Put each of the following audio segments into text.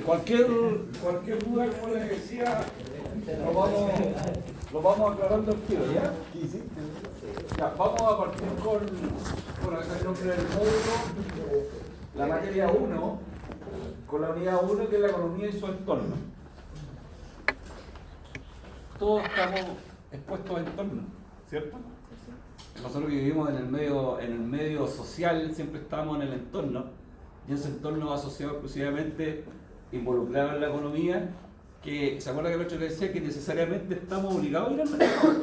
Cualquier duda, como les decía, lo vamos aclarando al tiro, ¿ya? Ya, vamos a partir con el nombre del módulo, la materia 1, con la unidad 1, que es la economía y su entorno. Todos estamos expuestos a entorno, ¿cierto? Nosotros que vivimos en el medio social, siempre estamos en el entorno, y ese entorno va asociado exclusivamente, involucrado en la economía, que, ¿se acuerda que el otro le decía que necesariamente estamos obligados a ir al mercado?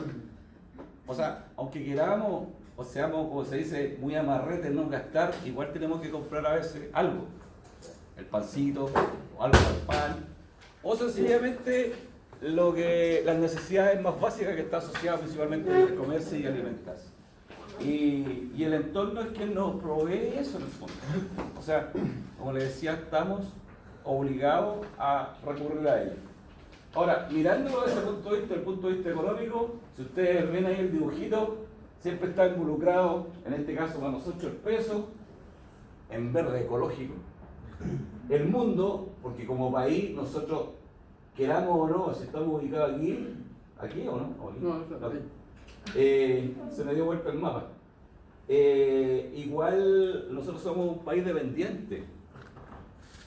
O sea, aunque queramos, o seamos, como se dice, muy amarretes, no gastar, igual tenemos que comprar a veces algo, el pancito, o algo para el pan, o sencillamente las necesidades más básicas que está asociada principalmente al comerse y alimentarse. Y el entorno es quien nos provee eso en el fondo. O sea, como les decía, estamos obligados a recurrir a ello. Ahora, mirándolo desde el punto de vista económico, si ustedes ven ahí el dibujito, siempre está involucrado, en este caso para nosotros el peso, en verde ecológico. El mundo, porque como país nosotros, queramos o no, si estamos ubicados aquí o no, aquí. No. Se me dio vuelta el mapa. Igual nosotros somos un país dependiente.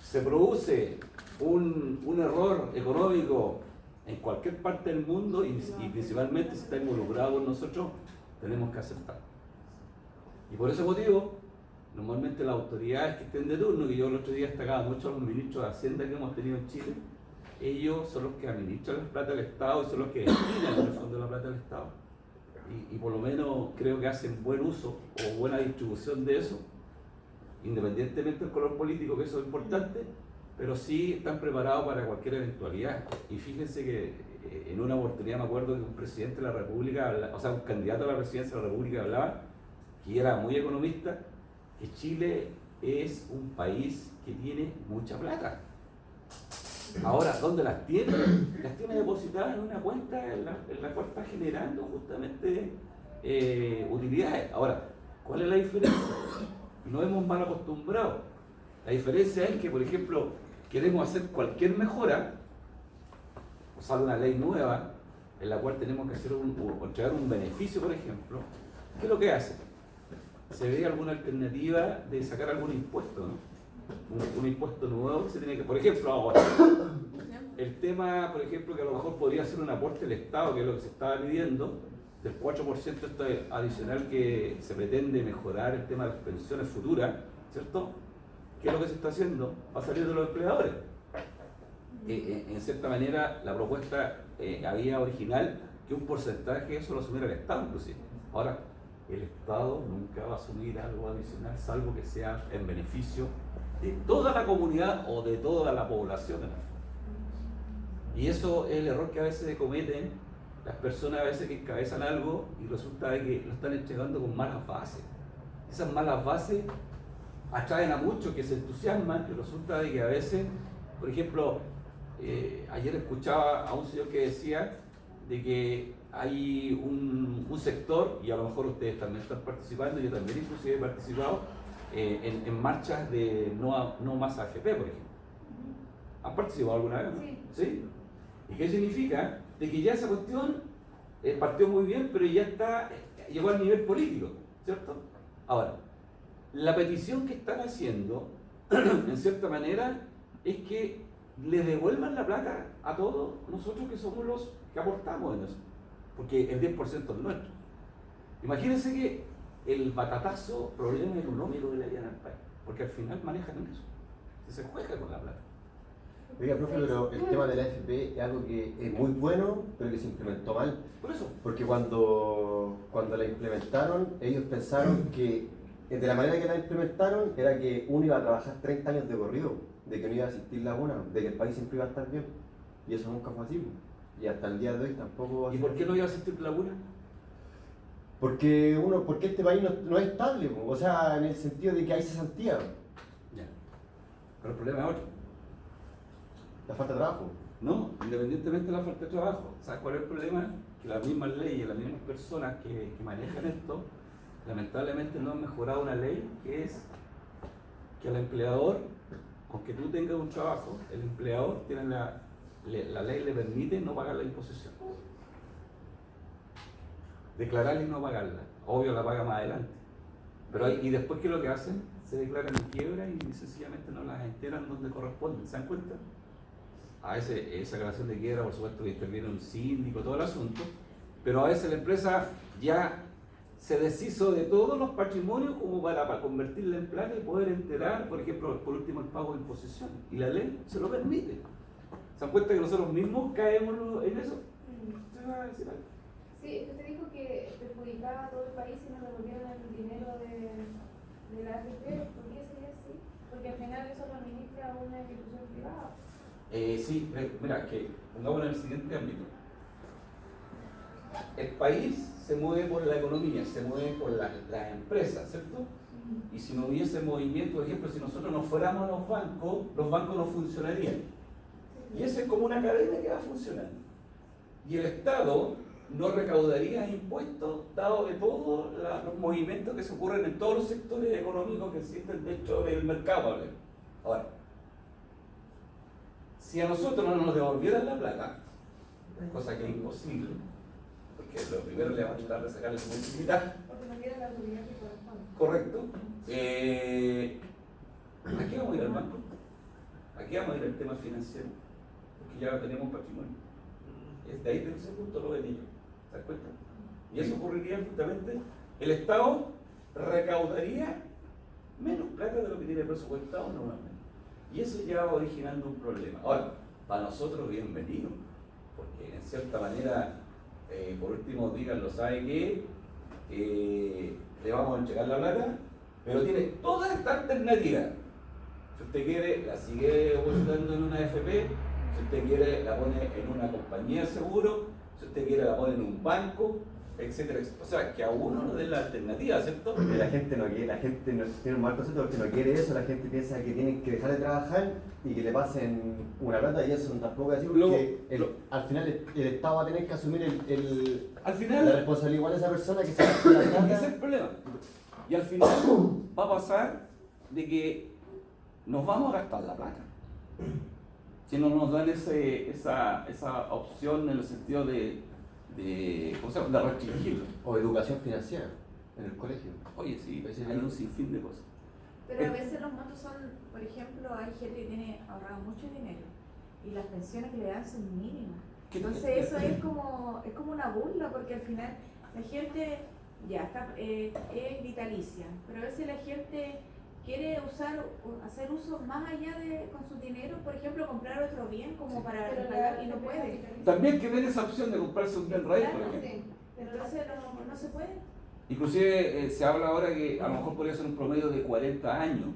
Se produce un error económico en cualquier parte del mundo y principalmente si está involucrado con nosotros, tenemos que aceptar. Y por ese motivo, normalmente las autoridades que estén de turno, que yo el otro día destacaba mucho a los ministros de Hacienda que hemos tenido en Chile, ellos son los que administran la plata del Estado y son los que destinan en el fondo la plata del Estado. Y por lo menos creo que hacen buen uso o buena distribución de eso, independientemente del color político, que eso es importante, pero sí están preparados para cualquier eventualidad. Y fíjense que en una oportunidad me acuerdo que un presidente de la República, o sea, un candidato a la presidencia de la República hablaba, que era muy economista, que Chile es un país que tiene mucha plata. Ahora, ¿dónde las tiene? Las tiene depositadas en una cuenta en la cual está generando justamente utilidades. Ahora, ¿cuál es la diferencia? Nos hemos mal acostumbrado. La diferencia es que, por ejemplo, queremos hacer cualquier mejora, o sale una ley nueva en la cual tenemos que hacer o entregar un beneficio, por ejemplo. ¿Qué es lo que hace? Se ve alguna alternativa de sacar algún impuesto, ¿no? Un impuesto nuevo que se tiene que, por ejemplo, ahora, el tema, por ejemplo, que a lo mejor podría ser un aporte del Estado, que es lo que se estaba pidiendo, del 4% este adicional que se pretende mejorar el tema de las pensiones futuras, ¿cierto? ¿Qué es lo que se está haciendo? Va a salir de los empleadores. En cierta manera, la propuesta había original que un porcentaje de eso lo asumiera el Estado, inclusive. Ahora, el Estado nunca va a asumir algo adicional, salvo que sea en beneficio de toda la comunidad o de toda la población. Y eso es el error que a veces cometen las personas a veces que encabezan algo y resulta de que lo están entregando con malas bases. Esas malas bases atraen a muchos que se entusiasman y resulta de que a veces, por ejemplo, ayer escuchaba a un señor que decía de que hay un sector, y a lo mejor ustedes también están participando, yo también inclusive he participado en marchas de no más AFP, por ejemplo. ¿Han participado alguna vez? Sí. ¿Sí? ¿Y qué significa? De que ya esa cuestión partió muy bien, pero ya llegó al nivel político, ¿cierto? Ahora, la petición que están haciendo, en cierta manera, es que le devuelvan la plata a todos nosotros que somos los que aportamos en eso, porque el 10% es nuestro. Imagínense que el batatazo problema económico que le harían al país, porque al final manejan en eso, se juega con la plata. Oiga, profe, pero el tema de la AFP es algo que es muy bueno, pero que se implementó mal. Por eso. Porque cuando la implementaron, ellos pensaron que de la manera que la implementaron era que uno iba a trabajar 30 años de corrido, de que no iba a existir laguna, de que el país siempre iba a estar bien. Y eso nunca fue así. Y hasta el día de hoy tampoco va a ser. ¿Y por qué no iba a existir laguna? Porque este país no es estable, o sea, en el sentido de que hay cesantía. Ya. Pero el problema es otro. La falta de trabajo. No, independientemente de la falta de trabajo. ¿Sabes cuál es el problema? Que las mismas leyes, las mismas personas que manejan esto, lamentablemente no han mejorado una ley que es que al empleador con que tú tengas un trabajo, el empleador tiene la ley le permite no pagar la imposición. Declararla y no pagarla. Obvio la paga más adelante. Pero y después, ¿qué es lo que hacen? Se declaran en quiebra y sencillamente no las enteran donde corresponden. ¿Se dan cuenta? A veces esa declaración de quiebra, por supuesto, que interviene un síndico, todo el asunto, pero a veces la empresa ya se deshizo de todos los patrimonios como para convertirla en plata y poder enterar, por ejemplo, por último, el pago de imposición. Y la ley se lo permite. ¿Se dan cuenta que nosotros mismos caemos en eso? ¿Se va a decir algo? Sí, usted dijo que perjudicaba a todo el país si no devolvieran el dinero de la AFP. ¿Por qué sería así? Porque al final eso lo administra una institución privada. Sí, mira, que pongámoslo en el siguiente ámbito. El país se mueve por la economía, se mueve por las empresas, ¿cierto? Y si no hubiese movimiento, por ejemplo, si nosotros no fuéramos a los bancos no funcionarían. Y eso es como una cadena que va funcionando. Y el Estado no recaudaría impuestos, dado de todos los movimientos que se ocurren en todos los sectores económicos que existen dentro del mercado. Ahora, si a nosotros no nos devolvieran la plata, cosa que es imposible, porque lo primero le vamos a tratar de sacar el multiplicar. Porque no tiene la autoridad que corresponde. Correcto. ¿A qué vamos a ir al banco? ¿A qué vamos a ir al tema financiero? Porque ya tenemos patrimonio. Es de ahí de ese punto lo ven ellos. ¿Se dan cuenta? Y eso ocurriría justamente, el Estado recaudaría menos plata de lo que tiene presupuestado normalmente. Y eso ya va originando un problema. Ahora, para nosotros bienvenido, porque en cierta manera, por último, díganlo, ¿sabe qué? Le vamos a entregar la plata, pero tiene toda esta alternativa. Si usted quiere, la sigue depositando en una AFP, si usted quiere, la pone en una compañía de seguro, si usted quiere, la pone en un banco, etcétera, etcétera. O sea, que a uno no den la alternativa, ¿cierto? La gente no quiere, la gente no tiene un mal concepto porque no quiere eso, la gente piensa que tienen que dejar de trabajar y que le pasen una plata y eso tampoco es así porque al final el Estado va a tener que asumir al final, la responsabilidad igual de esa persona que se gasta la plata. ese es el problema. Y al final va a pasar de que nos vamos a gastar la plata. Si no nos dan esa opción en el sentido ¿cómo se llama? De restringirlo. O educación financiera en el colegio. Oye, sí, hay un sinfín de cosas. Pero a veces los montos son, por ejemplo, hay gente que tiene ahorrado mucho dinero y las pensiones que le dan son mínimas. Entonces eso es como una burla porque al final la gente ya está, es vitalicia, pero a veces la gente quiere hacer uso más allá con su dinero, por ejemplo, comprar otro bien como para pagar y no puede. También que den esa opción de comprarse un bien raíz, por Claro, ejemplo. sí, pero entonces no se puede. Inclusive se habla ahora que a lo mejor podría ser un promedio de 40 años,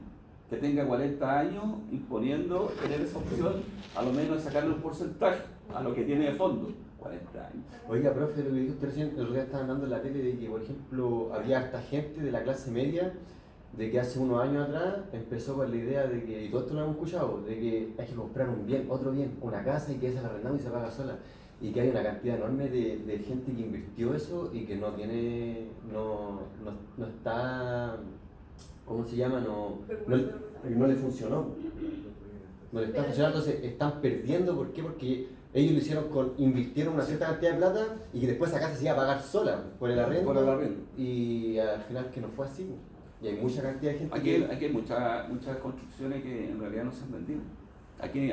que tenga 40 años imponiendo tener esa opción, a lo menos sacarle un porcentaje a lo que tiene de fondo. 40 años. Oiga, profe, lo que dijo usted recién, el otro día estaban dando en la tele de que, por ejemplo, había harta gente de la clase media de que hace unos años atrás empezó con la idea de que, y todo esto lo hemos escuchado, de que hay que comprar un bien, otro bien, una casa y que esa la arrendamos y se paga sola. Y que hay una cantidad enorme de gente que invirtió eso y que no está, ¿cómo se llama? No le funcionó. No le está funcionando, entonces están perdiendo, ¿por qué? Porque ellos lo hicieron invirtieron una cierta cantidad de plata y que después esa casa se iba a pagar sola por el arriendo. Y al final que no fue así. Y hay mucha cantidad de gente. Aquí hay muchas construcciones que en realidad no se han vendido. Aquí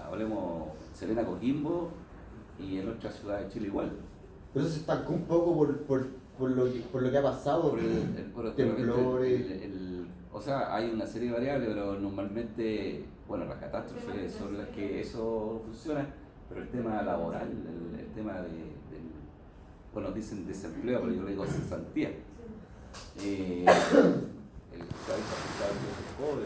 hablemos Serena Coquimbo y en otras ciudades de Chile igual. Pero eso se estancó un poco por lo que ha pasado, por temblores. O sea, hay una serie de variables, pero normalmente, bueno, las catástrofes son las que eso funciona, pero el tema laboral, el tema bueno, dicen desempleo, pero yo le digo cesantía. El país afectado por el cobre,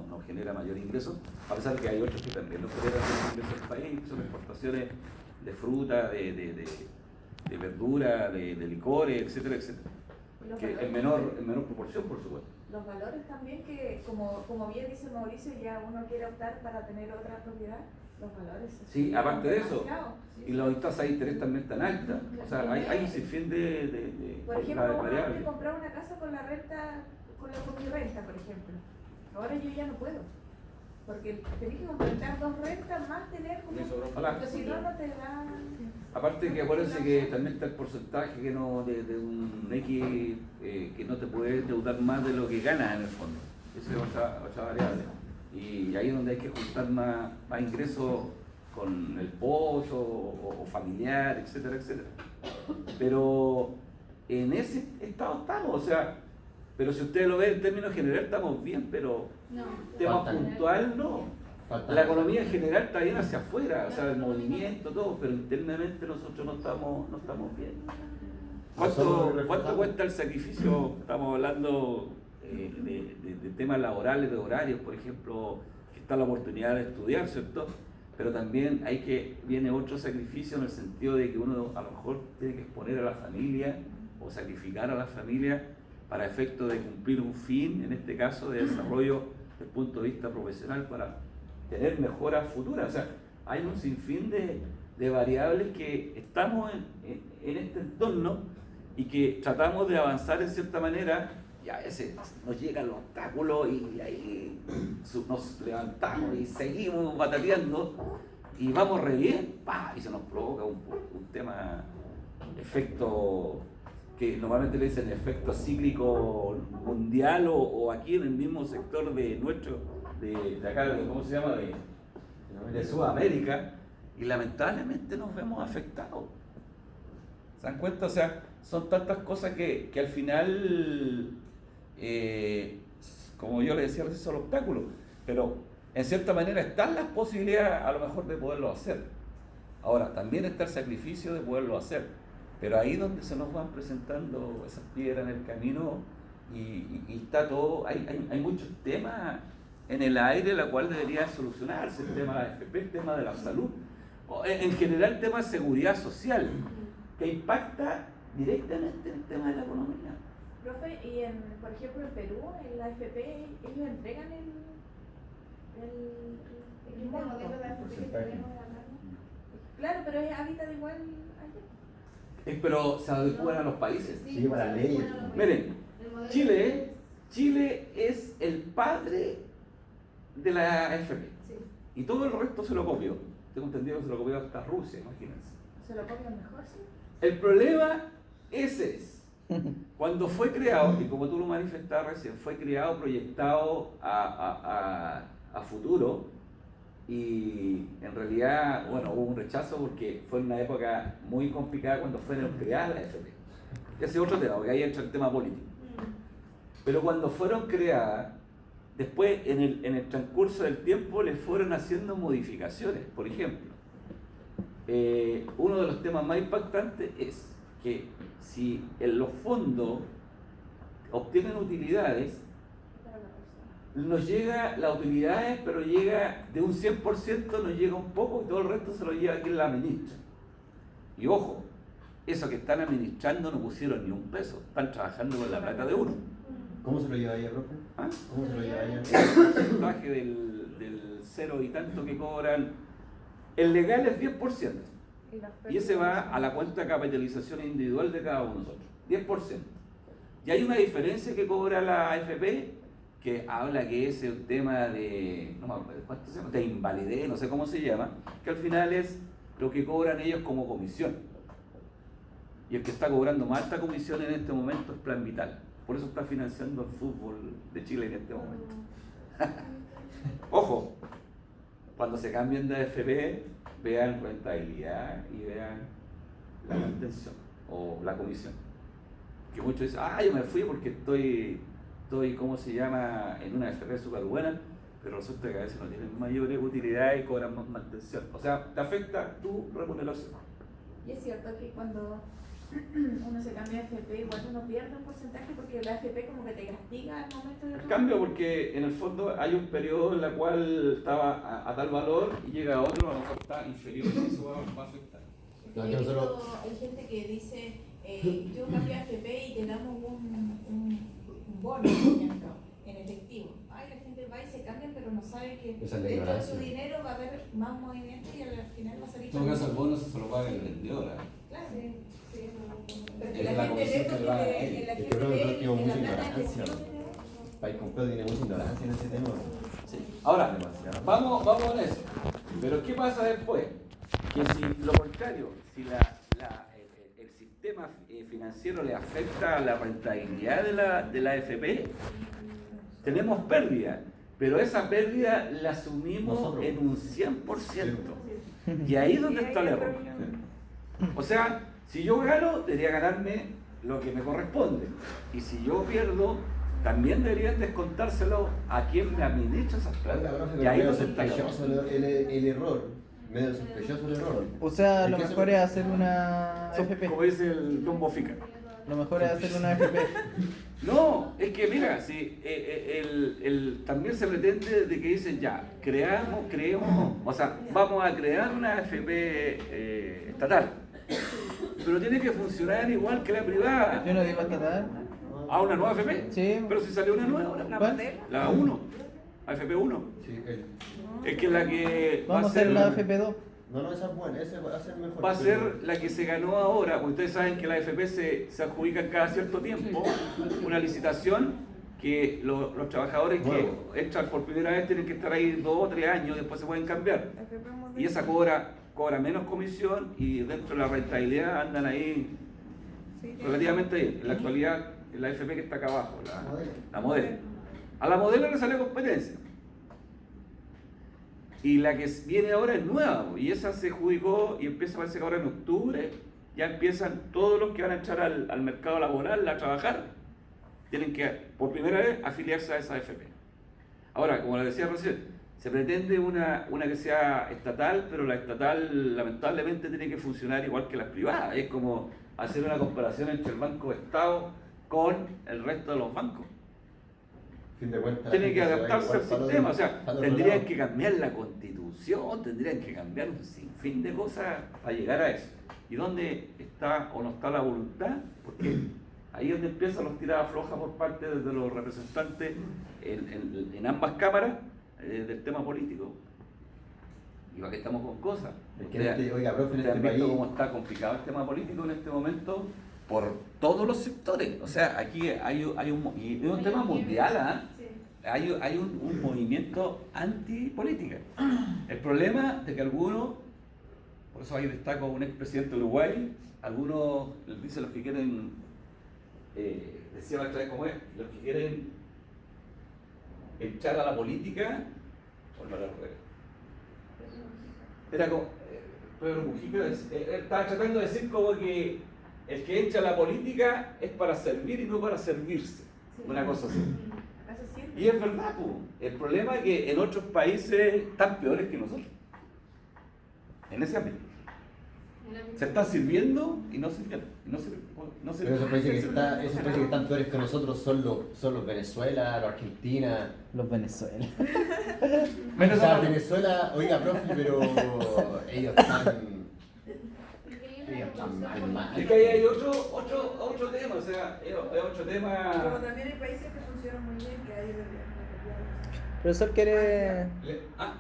no genera mayor ingreso, a pesar que hay otros que también no generan ingresos al país, son exportaciones de fruta, de verdura, de licores, etcétera, etcétera. Que en menor proporción, por supuesto. Los valores también que, como bien dice Mauricio, ya uno quiere optar para tener otra propiedad, los valores. Sí, aparte de eso, sí, y las tasas de interés también están altas. O sea, hay un sinfín de por ejemplo, uno antes variables. comprar una casa con la renta con mi renta, por ejemplo. Ahora yo ya no puedo. Porque tenés que completar 2 rentas más tener como... Porque si no, no te dan... Aparte que acuérdense que también está el porcentaje que no, de un X que no te puede endeudar más de lo que ganas en el fondo. Esa es otra variable. Y ahí es donde hay que juntar más ingresos con el pozo o familiar, etcétera, etcétera. Pero en ese estado estamos, o sea, pero si ustedes lo ven en términos generales estamos bien, pero No. tema Falta. puntual no. La economía en general está bien hacia afuera, o sea, el movimiento, todo, pero internamente nosotros no estamos bien. ¿Cuánto cuesta el sacrificio? Estamos hablando de temas laborales, de horarios, por ejemplo, que está la oportunidad de estudiar, ¿cierto? Pero también viene otro sacrificio en el sentido de que uno a lo mejor tiene que exponer a la familia o sacrificar a la familia para efecto de cumplir un fin, en este caso de desarrollo desde el punto de vista profesional para tener mejoras futuras. O sea, hay un sinfín de variables que estamos en este entorno y que tratamos de avanzar en cierta manera y a veces nos llegan los obstáculos y ahí nos levantamos y seguimos batateando y vamos re bien, ¡pah! Y se nos provoca un tema, efecto que normalmente le dicen efecto cíclico mundial o aquí en el mismo sector de nuestro, de acá, ¿cómo se llama? De Sudamérica, y lamentablemente nos vemos afectados. ¿Se dan cuenta? O sea, son tantas cosas que al final, como yo le decía, recién son obstáculos, pero en cierta manera están las posibilidades a lo mejor de poderlo hacer. Ahora, también está el sacrificio de poderlo hacer, pero ahí donde se nos van presentando esas piedras en el camino y está todo, hay muchos temas en el aire, la cual debería solucionarse, el tema de la AFP, el tema de la salud, o en general el tema de seguridad social, que impacta directamente en el tema de la economía. Profe, y por ejemplo en Perú, en la AFP, ellos entregan el El modelo de la AFP que tenemos acá, ¿no? Claro, pero es hábitat igual allá. Pero se adecúan a los países. Sí, para la ley. Miren, Chile es el padre de la AFP Sí. y todo el resto se lo copió. Tengo entendido que se lo copió hasta Rusia, imagínense. ¿Se lo copian mejor, sí? El problema ese es, cuando fue creado, y como tú lo manifestabas recién, fue creado, proyectado a futuro, y en realidad, bueno, hubo un rechazo porque fue en una época muy complicada cuando fueron creadas la AFP. Y ese es otro tema, porque ahí entra el tema político. Pero cuando fueron creadas, después en el transcurso del tiempo les fueron haciendo modificaciones. Por ejemplo, uno de los temas más impactantes es que si en los fondos obtienen utilidades, nos llega las utilidades, pero llega de un 100%, nos llega un poco y todo el resto se lo lleva quien la administra. Y ojo, eso que están administrando no pusieron ni un peso, están trabajando con la plata de uno. ¿Cómo se lo lleva ella, profe? ¿Ah? ¿Cómo se lo lleva ella? El porcentaje del 0 y tanto que cobran, el legal es 10%. Y ese va a la cuenta de capitalización individual de cada uno de nosotros, 10%. Y hay una diferencia que cobra la AFP, que habla que es el tema de, no me acuerdo, ¿cuánto se llama? De invalidez, no sé cómo se llama, que al final es lo que cobran ellos como comisión. Y el que está cobrando más alta comisión en este momento es Plan Vital. Por eso está financiando el fútbol de Chile en este momento. Ojo, cuando se cambien de AFP, vean rentabilidad y vean la mantención o la comisión. Que muchos dicen, yo me fui porque estoy, ¿cómo se llama?, en una AFP súper buena, pero resulta que a veces no tienen mayores utilidades y cobran más mantención. O sea, te afecta tu remuneración. Y es cierto que cuando uno se cambia de AFP, igual uno pierde un porcentaje porque la AFP como que te castiga al momento de... Cambio porque en el fondo hay un periodo en el cual estaba a tal valor y llega a otro, a lo mejor está inferior y eso va a afectar. Hay gente que dice, yo cambié a AFP y te damos un bono en efectivo. La gente va y se cambia, pero no sabe que Esa es la dentro de ignorancia. su dinero va a haber más movimiento y al final va a salir... En todo caso el bono se lo paga el vendedor. Claro. Sí, no. Pero Es que la la gente comisión ve que le va a porque él. la Yo gente creo que ve tiene en la mucha plata ignorancia. efectiva. El país completo tiene mucha ignorancia en ese tema. Sí. Ahora, Demasiado. vamos en eso. Pero ¿qué pasa después? Que si lo contrario, si el sistema financiero le afecta a la rentabilidad de la AFP, tenemos pérdida. Pero esa pérdida la asumimos Nosotros. en un 100%. Y ahí es donde está el error. O sea, si yo gano, debería ganarme lo que me corresponde. Y si yo pierdo, también deberían descontárselo a quien me administra esas Oiga, plata. profe, Y pero ahí medio es donde está el error. sospechoso el error. Medio sospechoso el error. O sea, Es lo que mejor es hacer una Son, FP. como dice el Don Bofica. Lo mejor es hacer una FP. No, es que mira, si también se pretende de que dicen ya, creemos, o sea, vamos a crear una AFP estatal, pero tiene que funcionar igual que la privada. Yo no digo estatal. ¿A una nueva AFP? Sí. Pero si salió una nueva, ¿La ¿Cuál? modelo? la 1, AFP 1. Sí, Es que la que Vamos a hacer la FP2. no, esa es buena, ese va a ser mejor. va a ser la que se ganó ahora, porque ustedes saben que la AFP se adjudica cada cierto tiempo una licitación que los trabajadores Nuevo. que entran por primera vez tienen que estar ahí 2 o 3 años, después se pueden cambiar. FP modelo. Y esa cobra menos comisión y dentro de la rentabilidad andan ahí Sí, tiene- relativamente bien. En la actualidad, la AFP que está acá abajo, Modelo. la modelo. A la modelo le sale competencia. Y la que viene ahora es nueva, y esa se adjudicó y empieza, parece que ahora en octubre, ya empiezan todos los que van a entrar al mercado laboral a trabajar, tienen que por primera vez afiliarse a esa AFP. Ahora, como les decía recién, se pretende una que sea estatal, pero la estatal lamentablemente tiene que funcionar igual que las privadas. Es como hacer una comparación entre el Banco Estado con el resto de los bancos. Fin de cuentas, Tienen que la gente se va adaptarse al igual para el sistema, o otro- sea, para el otro tendrían lado. que cambiar la constitución, tendrían que cambiar un sinfín de cosas para llegar a eso. ¿Y dónde está o no está la voluntad? Porque ahí es donde empiezan los tiradas flojas por parte de los representantes en ambas cámaras del tema político. Y para que estamos con cosas. Es que oiga, profe, en Ustedes han este visto país- cómo está complicado el tema político en este momento por todos los sectores. O sea, aquí hay un tema mundial, ¿ah? Sí. Hay un movimiento antipolítica. El problema de que algunos, por eso ahí destaco un expresidente de Uruguay, algunos les dicen los que quieren, decía la otra vez como es, los que quieren echar a la política, por no la rueda. Era como, Pedro Mujica estaba tratando de decir como que el que echa a la política es para servir y no para servirse. Una cosa así. Eso sirve. Y es verdad, po. El problema es que en otros países están peores que nosotros. En ese ámbito. Se están sirviendo y no sirven. Pero esos países que están peores que nosotros son los Venezuela, los Argentina. Los Venezuela. O sea, Venezuela, oiga, profe, pero ellos están mal. Es que ahí hay otro tema, o sea, es otro Como tema. también hay países que funcionan muy bien, que hay Profesor, ¿quiere...?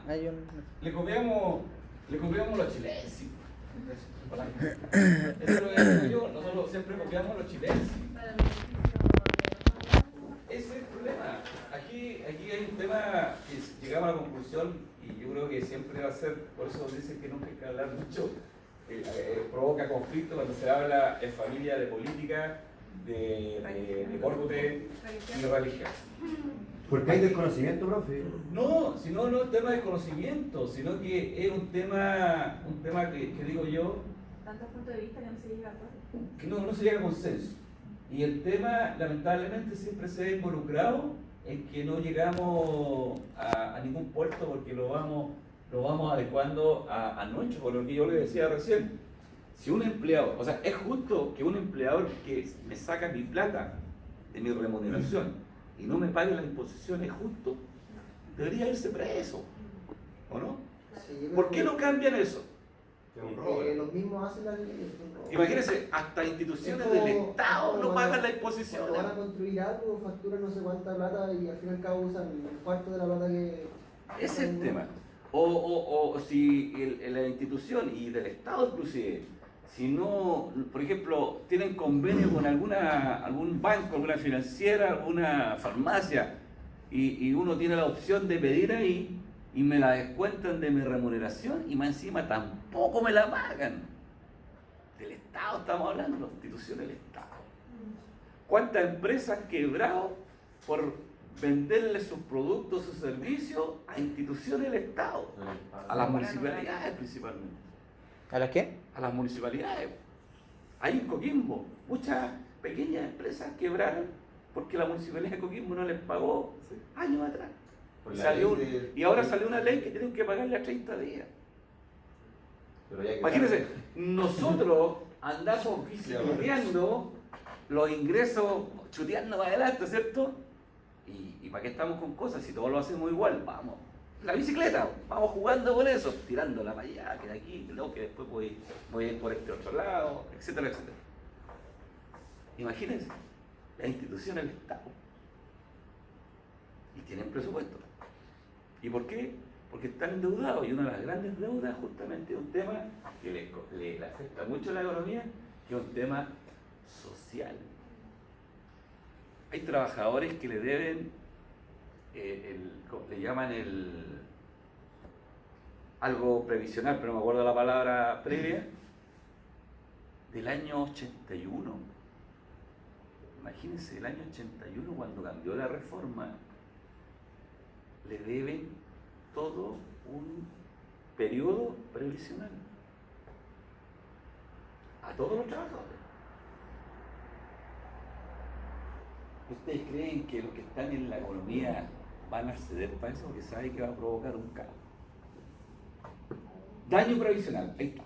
Hay un... Le copiamos los chilenses. Eso es lo que digo yo, nosotros siempre copiamos los chilenses. Ese es el problema. Aquí hay un tema que llegamos a la conclusión y yo creo que siempre va a ser, por eso dicen que nunca hay que hablar mucho, provoca conflicto cuando se habla en familia de política, de corte y de religión. Porque hay desconocimiento, profe. No, sino no es tema de conocimiento, sino que es un tema que digo yo, tantos puntos de vista que no se llega a acuerdo. que no se llega a consenso. Y el tema, lamentablemente, siempre se ha involucrado en que no llegamos a ningún puerto porque lo vamos adecuando a nuestro, por lo que yo le decía recién. Si un empleado, o sea, es justo que un empleador que me saca mi plata de mi remuneración y no me pague las imposiciones, es justo, debería irse preso, ¿o no? Sí, ¿Por qué no cambian eso? Porque los mismos hacen las leyes. ¿No? Imagínense, hasta instituciones Es del como- Estado como no cuando- pagan las imposiciones. Cuando van a construir algo, facturan no sé cuánta plata y al fin y al cabo usan un cuarto de la plata que... Ese es el tema. O si la institución y del Estado inclusive, si no, por ejemplo, tienen convenio con algún banco, alguna financiera, alguna farmacia y uno tiene la opción de pedir ahí y me la descuentan de mi remuneración y más encima tampoco me la pagan. Del Estado estamos hablando, instituciones del Estado. ¿Cuántas empresas han quebrado por venderle sus productos, sus servicios a instituciones del Estado? A las municipalidades principalmente. ¿A las qué? A las municipalidades. Hay en Coquimbo muchas pequeñas empresas quebraron porque la municipalidad de Coquimbo no les pagó años atrás. Y ahora salió una ley que tienen que pagarle a 30 días. Imagínense, nosotros andamos bicicleteando los ingresos, chuteando para adelante, ¿cierto? ¿Y para qué estamos con cosas si todos lo hacemos igual? Vamos, la bicicleta, vamos jugando con eso, tirándola para allá, que de aquí, luego que después voy a ir por este otro lado, etcétera, etcétera. Imagínense, las instituciones del Estado. Y tienen presupuesto. ¿Y por qué? Porque están endeudados y una de las grandes deudas justamente es un tema que le afecta mucho a la economía, que es un tema social. Hay trabajadores que le deben, le llaman algo previsional, pero no me acuerdo la palabra previa, del año 81. Imagínense, el año 81 cuando cambió la reforma, le deben todo un periodo previsional a todos los trabajadores. ¿Ustedes creen que los que están en la economía van a ceder para eso? Porque saben que va a provocar un caos. Daño previsional, ahí está.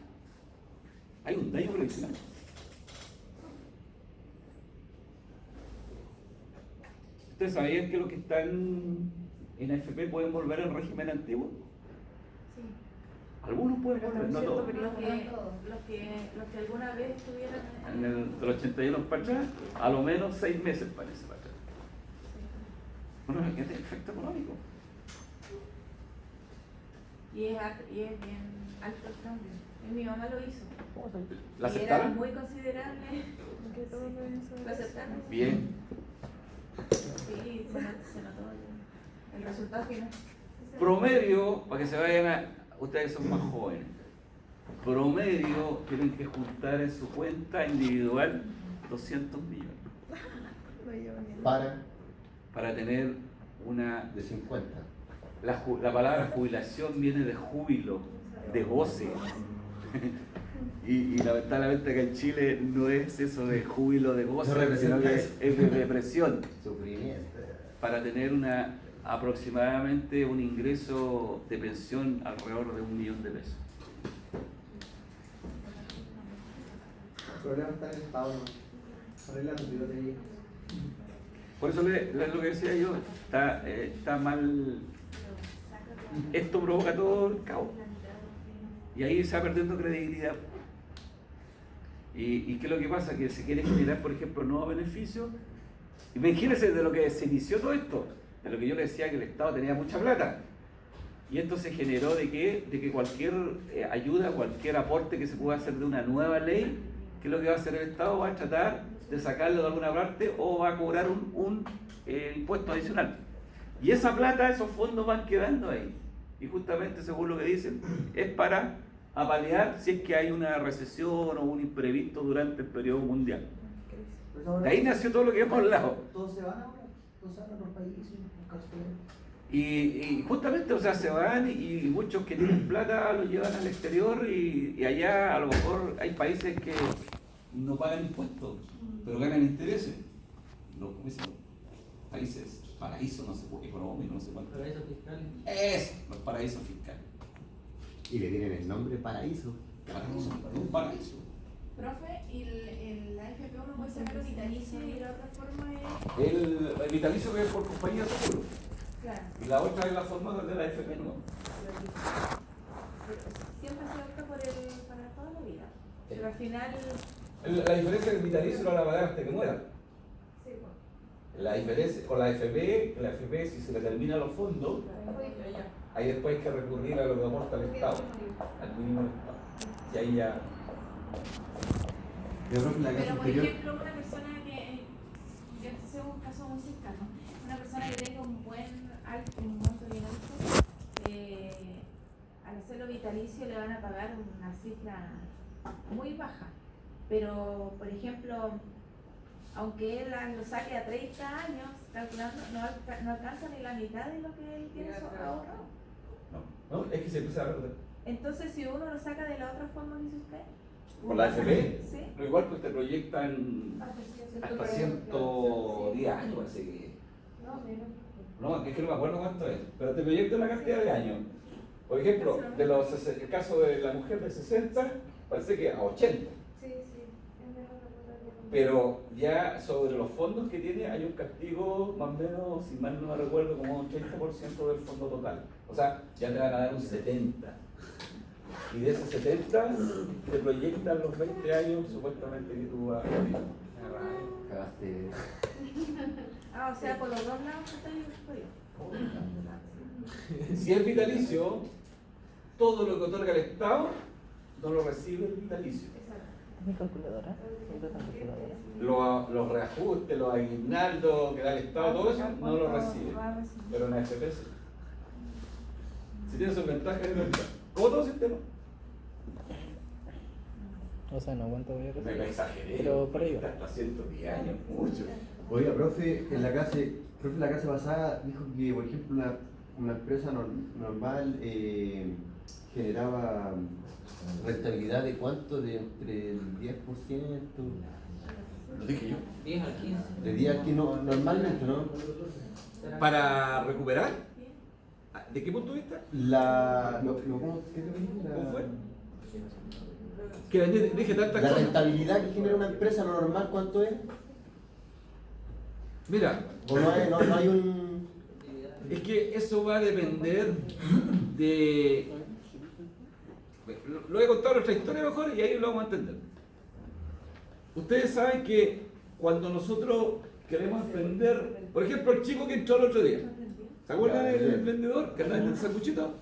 Hay un daño previsional. ¿Ustedes sabían que los que están en AFP pueden volver al régimen antiguo? Sí. Algunos pueden Pero volver, no todos. los que alguna vez estuvieran Del 81 para atrás, a lo menos 6 meses parece para atrás. Bueno, ¿qué es el efecto económico? Y es bien alto el cambio. Mi mamá lo hizo. ¿La Y era aceptaron? muy considerable. ¿Lo aceptaron? Bien. Sí, se notó el resultado final. Promedio, para que se vayan ustedes son más jóvenes, promedio tienen que juntar en su cuenta individual 200 millones para tener una... De 50. La palabra jubilación viene de júbilo, de goce. Y lamentablemente acá en Chile no es eso de júbilo, de goce, sino que es de depresión. Sufrimiento. Para tener aproximadamente un ingreso de pensión alrededor de 1 millón de pesos. El problema está en el Estado, ¿no? Arreglando tu lotería. Por eso es lo que decía yo, está mal. Esto provoca todo el caos. Y ahí se va perdiendo credibilidad. ¿Y qué es lo que pasa? Que se quiere generar, por ejemplo, nuevos beneficios. Imagínense de lo que se inició todo esto, de lo que yo le decía que el Estado tenía mucha plata. Y esto se generó de que cualquier ayuda, cualquier aporte que se pueda hacer de una nueva ley, ¿qué es lo que va a hacer el Estado? Va a tratar de sacarlo de alguna parte o va a cobrar un impuesto adicional. Y esa plata, esos fondos van quedando ahí. Y justamente, según lo que dicen, es para apalear si es que hay una recesión o un imprevisto durante el periodo mundial. De ahí nació todo lo que hemos hablado. Todos se van ahora, todos se van a otros países, buscar su... Y justamente, o sea, se van y muchos que tienen plata lo llevan al exterior y allá a lo mejor hay países que no pagan impuestos, pero ganan intereses. Los países paraísos, no sé por qué, económicos, no sé cuánto. Paraísos fiscales. Eso, los paraísos fiscales. Y le tienen el nombre paraíso. Paraíso, un paraíso. Profe, ¿y la AFP uno puede sacar un vitalicio y la otra forma es...? El vitalicio que es por compañía de seguro. Claro. Y la otra es la forma de la FP, ¿no? Siempre se opta para toda la vida. Pero al final... La diferencia del vitalicio no la va a dar hasta que muera. Sí, pues. La diferencia con la FP, si se le terminan los fondos, ahí después hay que recurrir a lo que aporta el Estado, al mínimo del Estado. Y ahí ya... Yo creo que la casa Pero por anterior. ejemplo, una persona que, yo sé un caso muy cercano, una persona que tenga un monto bien alto, al hacerlo vitalicio le van a pagar una cifra muy baja. Pero, por ejemplo, aunque él lo saque a 30 años, calculando, no alcanza ni la mitad de lo que él tiene ahorrado. No, es que se empieza a recuperar. Entonces, si uno lo saca de la otra forma que dice usted, ¿Con la AFP? sí. Lo igual pues te proyectan hasta 110 años, parece que. No, menos. No, es que no me acuerdo cuánto es, pero te proyecta una cantidad de años. Por ejemplo, el caso de la mujer de 60, parece que a 80. Sí, sí, es mejor la cosa de... Pero ya sobre los fondos que tiene hay un castigo más o menos, si mal no me recuerdo, como un 30% del fondo total. O sea, ya te van a dar un 70%. Y de ese 70 te proyectan los 20 años supuestamente que tú vas a vivir. Cagaste. O sea, por los dos lados estoy jodido. Si es vitalicio, todo lo que otorga el Estado no lo recibe el vitalicio. Mi calculadora. Los reajustes, los aguinaldos que da el Estado, todo eso no lo recibe. Pero en AFP sí. Si tiene sus ventajas, es verdad. Como todo sistema. O sea, no aguanto voy a Me lo exageré. Pero por ahí va. Hasta 110 años, mucho. Oiga, profe, en la clase pasada dijo que, por ejemplo, una empresa normal generaba rentabilidad de cuánto, de entre el 10%. Lo dije yo. 10 al 15. De día que no, normalmente, ¿no? Para recuperar, ¿de qué punto de vista? ¿Qué te dije? ¿Cómo fue? Que dije tantas La cosas. rentabilidad que genera una empresa, lo normal, ¿cuánto es? Mira, ¿O no hay un...? es que eso va a depender de... Lo voy a contar nuestra historia mejor y ahí lo vamos a entender. Ustedes saben que cuando nosotros queremos emprender, por ejemplo, el chico que entró el otro día, ¿se acuerdan del emprendedor que anda en el sanguchito?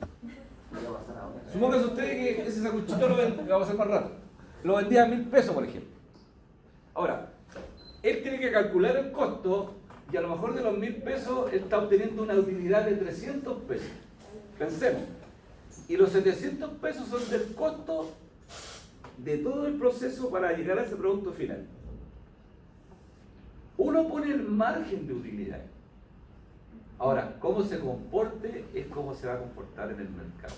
Supóngase ustedes que ese sanguchito lo va a pasar más rato. Lo vendía a 1.000 pesos, por ejemplo. Ahora, él tiene que calcular el costo y a lo mejor de los 1.000 pesos él está obteniendo una utilidad de 300 pesos. Pensemos. Y los 700 pesos son del costo de todo el proceso para llegar a ese producto final. Uno pone el margen de utilidad. Ahora, cómo se comporte es cómo se va a comportar en el mercado.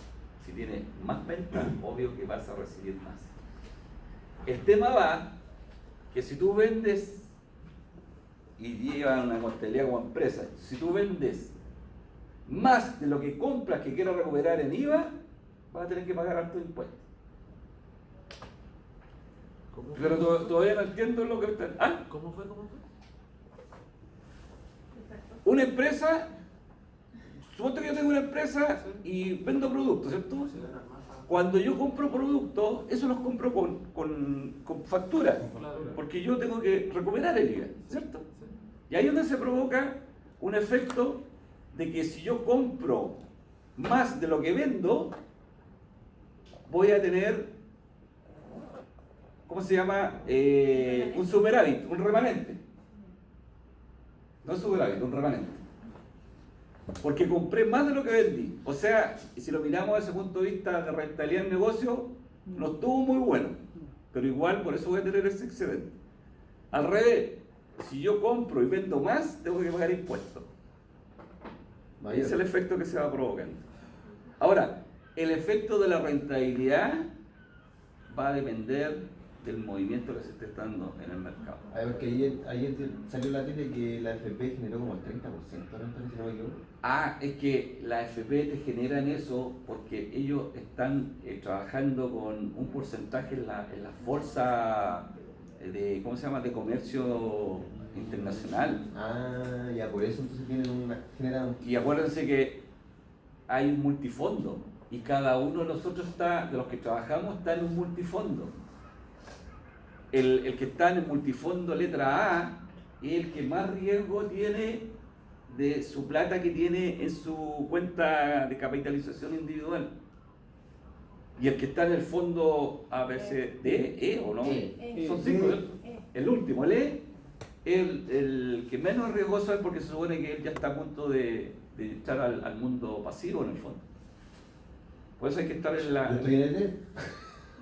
Si tiene más ventas, obvio que vas a recibir más. El tema va que si tú vendes, y llevan una contabilidad como empresa, si tú vendes más de lo que compras que quieres recuperar en IVA, vas a tener que pagar altos impuestos. Pero todavía no entiendo lo que están. ¿Ah? ¿Cómo fue? Una empresa, supongo que yo tengo una empresa y vendo productos, ¿cierto? Cuando yo compro productos, eso los compro con factura, porque yo tengo que recuperar el IVA, ¿cierto? Y ahí es donde se provoca un efecto de que si yo compro más de lo que vendo, voy a tener, ¿cómo se llama? Un superávit, un remanente. No superávit, un remanente. Porque compré más de lo que vendí. O sea, si lo miramos desde ese punto de vista de rentabilidad del negocio, no estuvo muy bueno. Pero igual, por eso voy a tener ese excedente. Al revés, si yo compro y vendo más, tengo que pagar impuestos. Ese es el efecto que se va provocando. Ahora, el efecto de la rentabilidad va a depender del movimiento que se esté dando en el mercado. A ver, que ayer salió en la tele que la FP generó como el 30% de rentabilidad, si no me equivoco. Es que la FP te generan eso porque ellos están trabajando con un porcentaje en la bolsa de, ¿cómo se llama?, de comercio internacional. Ya, por eso entonces generan... Y acuérdense que hay un multifondo y cada uno de nosotros de los que trabajamos está en un multifondo. El que está en el multifondo letra A es el que más riesgo tiene de su plata que tiene en su cuenta de capitalización individual. Y el que está en el fondo A, B, C, D, E o no, son 5. El último, el E, el que menos riesgoso es porque se supone que él ya está a punto de echar al mundo pasivo en el fondo. Por eso hay que estar en Yo la... estoy en el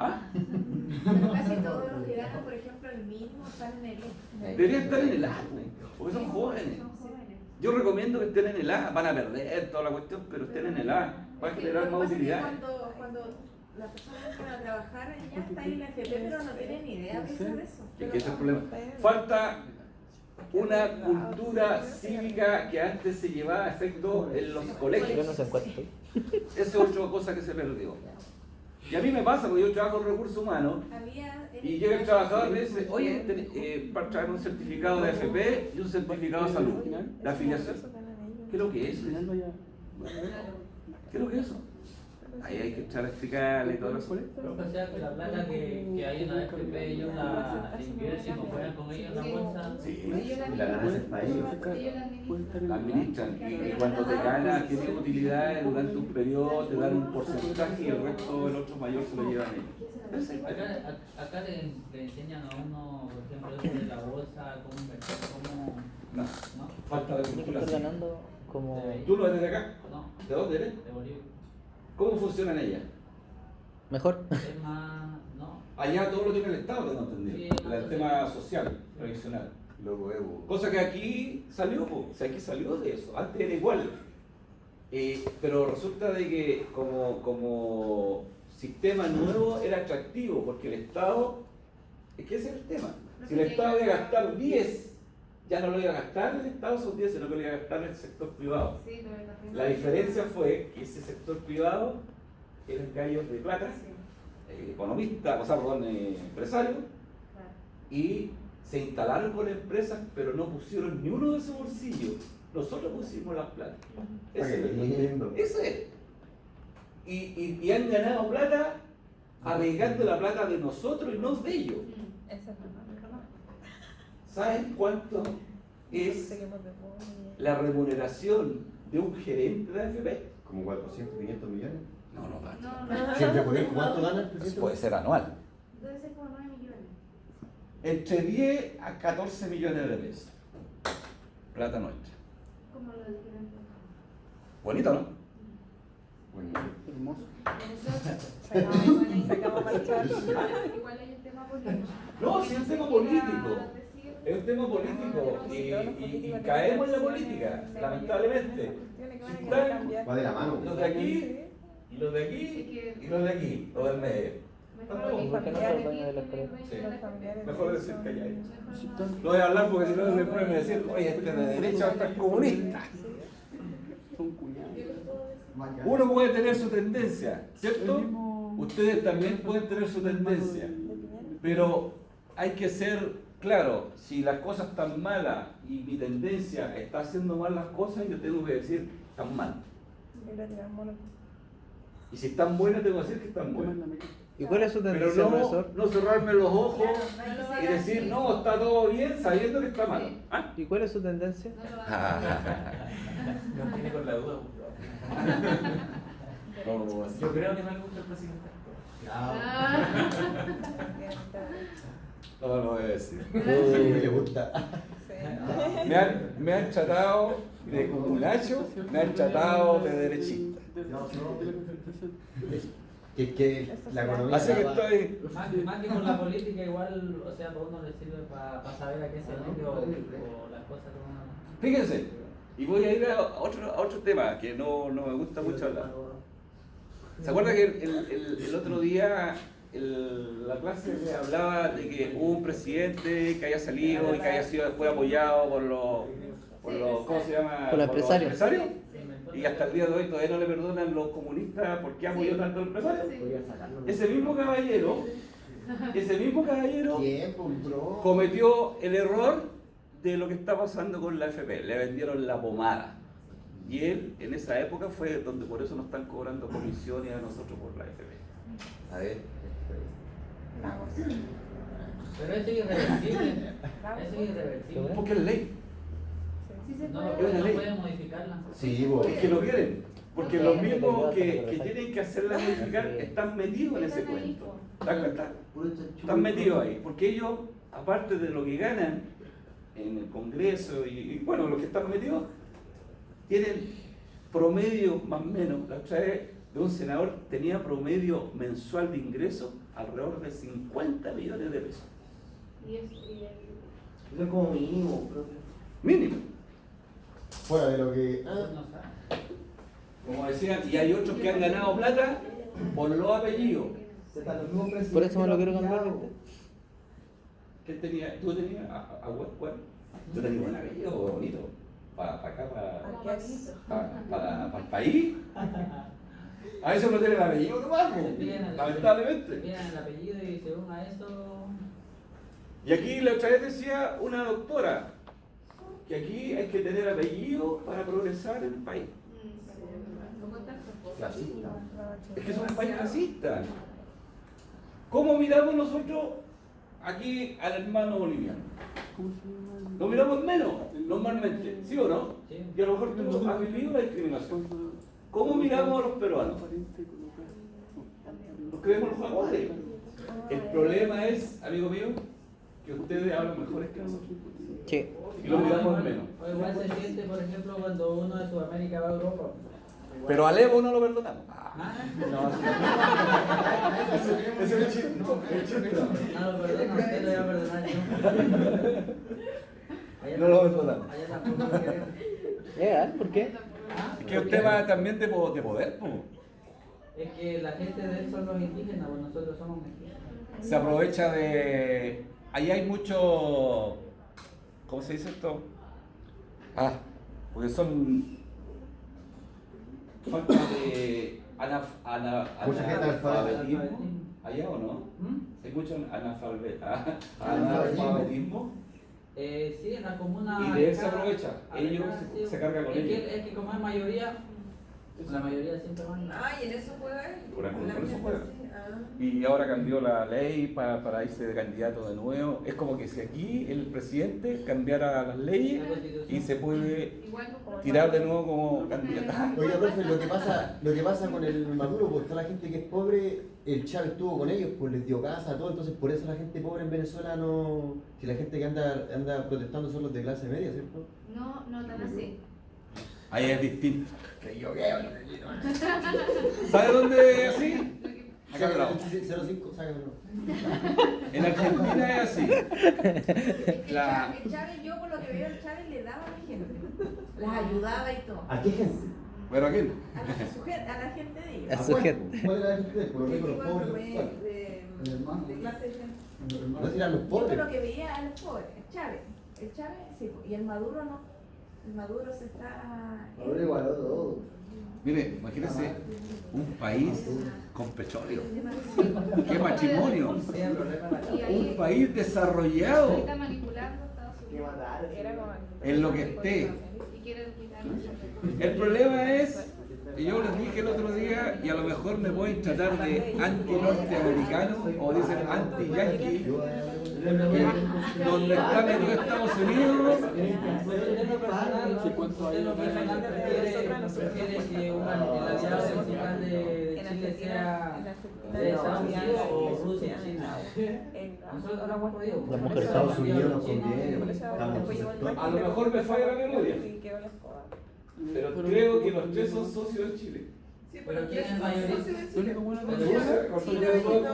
¿Ah? Pero casi todos los que ganan, por ejemplo, el mínimo están en el E. Deberían estar en el A, porque son jóvenes. Son jóvenes. Yo recomiendo que estén en el A, van a perder toda la cuestión, pero estén en el A, para generar más utilidad. Cuando las personas entran a trabajar, ya está ahí en la FP, pero no tienen ni idea de eso. Es que ese es el problema. Falta una cultura cívica que antes se llevaba a efecto en los Yo no colegios. sé en cuánto estoy. Esa es otra cosa que se perdió. Y a mí me pasa, porque yo trabajo en recursos humanos, y llega el trabajador y me dice, oye, para traer un certificado de AFP y un certificado de salud, la afiliación. ¿Qué es lo que es? ¿Qué es lo que es eso? Ahí hay que echar a explicarle y todo eso. Pero o sea que la plata que hay en la FP ellos la invierten y no juegan con ellos en la bolsa. Sí, y la ganancia es para ellos. la administran. Y cuando te ganas, tiene utilidades durante un periodo, te dan un porcentaje y el resto, el otro mayor, se lo llevan ellos. Acá le enseñan a uno, por ejemplo, eso de la bolsa, cómo invertir, cómo... No, ¿no? falta de Yo cultura estoy cívica. ganando como... ¿Tú lo eres de acá? No, ¿De dónde eres? de Bolivia. ¿Cómo funcionan ellas? Mejor. Es más... no. Allá todo lo tiene el Estado, tengo entendido. Sí, El tema social, tradicional. Loco, Evo. Cosa que aquí salió, o sea, aquí salió de eso. Antes era igual. Pero resulta de que como sistema nuevo era atractivo, porque el Estado, es que ese es el tema. Si el Estado iba a gastar 10, ya no lo iba a gastar el Estado esos 10, sino que lo iba a gastar el sector privado. La diferencia fue que ese sector privado eran gallos de plata, economistas, o sea, perdón, empresarios, y se instalaron con empresas, pero no pusieron ni uno de su bolsillo. Nosotros pusimos las plata. Eso es. Eso es. Y han ganado plata arriesgando la plata de nosotros y no de ellos. ¿Saben cuánto es la remuneración de un gerente de AFP? Como 400, 500 millones. No. Siempre por él, ¿cuánto gana el presidente? Puede ser anual. Debe ser como 9 millones. Entre 10 a 14 millones de pesos. Plata nuestra. Como lo del gerente. Bonito, ¿no? Bueno, Hermoso. Igual hay un tema político. No, sí es un tema político. Es un tema político y caemos en la política, lamentablemente. Si están va de la mano. los de aquí, y los de aquí, y los de aquí, los del medio. ¿Por qué no se dueño de la escuela? Mejor decir calladito. No voy a hablar porque si no después me decir, oye, este de derecha va a estar comunista. Son cuñados. Uno puede tener su tendencia, ¿cierto? Ustedes también pueden tener su tendencia. Pero hay que ser claro, si las cosas están malas y mi tendencia está haciendo mal las cosas, yo tengo que decir, están mal. Y si están buenas, tengo que decir que están buenas. ¿Y cuál es su Pero tendencia, no, profesor? no cerrarme los ojos y decir, no, está todo bien sabiendo que está mal. ¿Ah? ¿Y cuál es su tendencia? No tiene con la duda. Yo creo que no le gusta el presidente. No lo voy a decir. Sí, le gusta. Me han tratado de comunacho, me han tratado de derechista. Que la economía. Así que estoy. Más que con la política, igual, o sea, para uno le sirve para saber a qué se mete o las cosas que uno. Fíjense, y voy a ir a otro tema que no me gusta mucho hablar. ¿Se acuerdan que el otro día la clase me hablaba de que hubo un presidente que haya salido y que haya sido después apoyado por los ¿cómo se llama? Por los empresarios. Y hasta el día de hoy todavía no le perdonan los comunistas por qué apoyó tanto al empresario. Ese mismo caballero Tiempo, bro. cometió el error de lo que está pasando con la FP. Le vendieron la pomada. Y él en esa época fue donde por eso nos están cobrando comisiones a nosotros por la FP. A ver. Pero eso es irreversible. Eso es irreversible. Porque es ley. Sí se No, puede. no pueden modificarla. Sí, vos. Es que lo quieren. Porque los mismos que tienen que hacerla modificar están metidos en ese cuento. ¿Te das cuenta? Están metidos ahí. Porque ellos, aparte de lo que ganan, en el Congreso y bueno, los que están metidos tienen promedio más o menos. La otra vez de un senador tenía promedio mensual de ingresos alrededor de 50 millones de pesos. Y eso, Eso es como mínimo, profe. Mínimo. Fuera de lo que. No sabe. Como decían, y hay otros que han ganado plata por los apellidos. Hasta los mismos presidentes Por eso me lo quiero han cambiar, pillado. ¿viste? ¿Quién tenía? ¿Tú tenías? ¿Cuál? Yo tenía buen apellido bonito. Para acá, para el país. A eso no tiene el apellido nomás, Se fijan en- lamentablemente. se fijan en el apellido y según a eso. Y aquí la otra vez decía una doctora que aquí hay que tener apellido para progresar en el país. Clasista. Es que somos un país racista. ¿Cómo miramos nosotros aquí al hermano boliviano? Lo miramos menos, normalmente, ¿sí o no? Sí. Y a lo mejor tú has vivido la discriminación. ¿Cómo miramos a los peruanos? Nos creemos los jaguares. El problema es, amigo mío, que ustedes hablan mejores que nosotros. Sí. Y lo miramos menos. O igual se siente, por ejemplo, cuando uno de Sudamérica va a Europa. Pero a Evo no lo perdonamos. Ah, Ese es el chiste. El chiste. no lo perdono, usted lo va a perdonar yo. Allá No lo tampoco- perdonamos. Allá tampoco lo queremos. ¿Por qué? Es que es un tema también de poder, po. Es que la gente de él son los indígenas, pues nosotros somos mexicanos. Se aprovecha de... Ahí hay mucho... ¿Cómo se dice esto? Porque son... Falta de... Mucha gente analfabetismo. ¿Allá o no? ¿Mm? Hay mucho analfabetismo. Sí, en la comuna. Y de él se acá- aprovecha. Ellos sí. se cargan con Es que- ellos. Es que como es mayoría, la mayoría siempre van. Ah, y en eso juega él. Por eso La gente juega. sí, ah. Y ahora cambió la ley para irse de candidato de nuevo. Es como que si aquí el presidente cambiara las leyes y se puede tirar de nuevo como candidato. Oiga, profe, lo que pasa con el Maduro, pues toda la gente que es pobre, el Chávez estuvo con ellos, pues les dio casa, todo, entonces por eso la gente pobre en Venezuela no. Si la gente que anda protestando son los de clase media, ¿cierto? No, no tan así. Ahí es distinto. ¿Sabe dónde es así? Acá al lado. 05, sácamelo. En Argentina es así. La- El Chávez, yo por lo que veo, el Chávez le daba a la gente, las ayudaba y todo. ¿A qué gente? ¿Pero a quién? A la gente de ellos. A su gente. ¿Cuál era la gente? Por los ricos, los pobres, ¿cuál? De clase de No eran los Yo por pobres. lo que veía a los pobres, el Chávez sí, y el Maduro no. El Maduro se está. Ahora igualó todo. Mire, imagínese un país con petróleo. ¡Qué matrimonio! Sí, el problema es la- Y ahí Un país desarrollado está manipulando a Estados Unidos. Era como en lo que esté. y quieren quitar El problema es, y yo les dije el otro día, y a lo mejor me pueden tratar de anti-norteamericano o dicen anti-yankee, donde está metido Estados Unidos. Usted en lo personal prefiere que el aliado principal de Chile sea de Estados Unidos o Rusia, China. Nosotros no hemos podido. La mujer de Estados Unidos nos conviene. Estamos en su sector. A lo mejor me falla la memoria, pero creo que los tres son socios de Chile. Sí, Pero ¿quién es mayorista? sí, sí, sí. Rusia, con